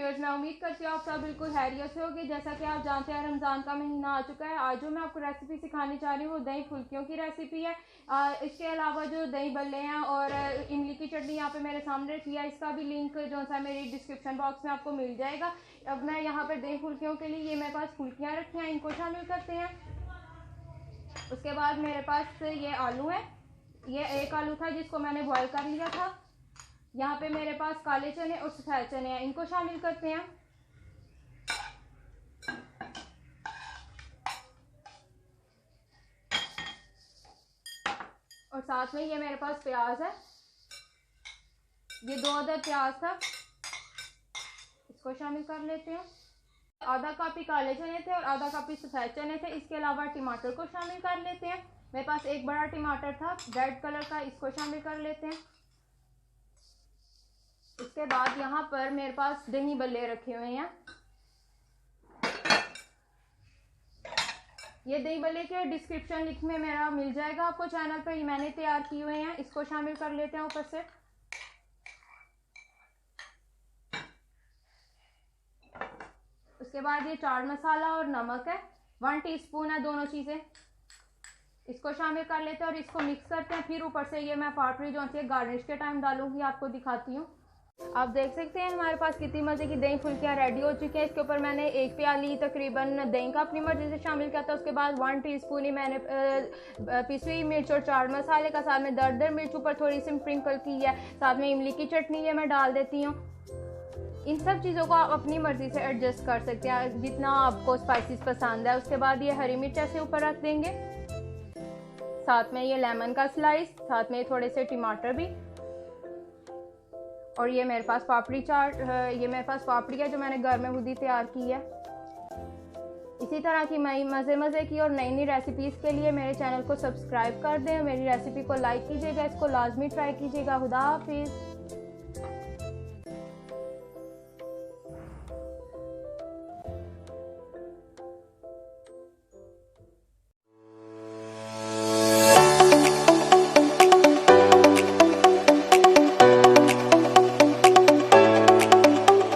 Viewers, मैं उम्मीद करती हूँ आप सब बिल्कुल खैरियत से होगी। जैसा कि आप जानते हैं रमज़ान का महीना आ चुका है। आज जो मैं आपको रेसिपी सिखाने जा रही हूँ वो दही फुल्कियों की रेसिपी है। इसके अलावा जो दही बल्ले हैं और इमली की चटनी यहाँ पे मेरे सामने रखी है, इसका भी लिंक जो सा मेरी डिस्क्रिप्शन बॉक्स में आपको मिल जाएगा। अब मैं यहाँ पर दही फुल्कियों के लिए ये मेरे पास फुल्कियाँ रखी हैं, इनको शामिल करते हैं। उसके बाद मेरे पास ये आलू है, ये एक आलू था जिसको मैंने बॉयल कर लिया था। यहाँ पे मेरे पास काले चने और सफ़ेद चने हैं, इनको शामिल करते हैं। और साथ में ये मेरे पास प्याज है, ये 2 अदद प्याज था, इसको शामिल कर लेते हैं। आधा कप ही काले चने थे और आधा कप ही सफ़ेद चने थे। इसके अलावा टमाटर को शामिल कर लेते हैं। मेरे पास एक बड़ा टमाटर था रेड कलर का, इसको शामिल कर लेते हैं। इसके बाद यहाँ पर मेरे पास दही बल्ले रखे हुए हैं। ये दही बल्ले के डिस्क्रिप्शन लिंक में मेरा मिल जाएगा आपको चैनल पर, ये मैंने तैयार किए हुए हैं। इसको शामिल कर लेते हैं ऊपर से। उसके बाद ये चाट मसाला और नमक है, 1 टीस्पून है, दोनों चीज़ें इसको शामिल कर लेते हैं और इसको मिक्स करते हैं। फिर ऊपर से ये मैं पापड़ी जो सी गार्निश के टाइम डालूंगी, आपको दिखाती हूँ। आप देख सकते हैं हमारे पास कितनी मज़े की दही फुल्कियाँ रेडी हो चुकी हैं। इसके ऊपर मैंने 1 प्याली तकरीबन दही का अपनी मर्ज़ी से शामिल किया था। उसके बाद 1 टीस्पून ही मैंने पिसी हुई मिर्च और चाट मसाले का, साथ में दरदर मिर्च ऊपर थोड़ी सी स्प्रिंकल की है, साथ में इमली की चटनी ये मैं डाल देती हूँ। इन सब चीज़ों को आप अपनी मर्ज़ी से एडजस्ट कर सकते हैं जितना आपको स्पाइसेस पसंद है। उसके बाद ये हरी मिर्च ऐसे ऊपर रख देंगे, साथ में ये लेमन का स्लाइस, साथ में थोड़े से टमाटर भी। और ये मेरे पास पापड़ी चाट, ये मेरे पास पापड़ी है जो मैंने घर में खुद ही तैयार की है। इसी तरह की मज़े की और नई रेसिपीज़ के लिए मेरे चैनल को सब्सक्राइब कर दें। मेरी रेसिपी को लाइक कीजिएगा, इसको लाजमी ट्राई कीजिएगा। खुदा हाफिज़।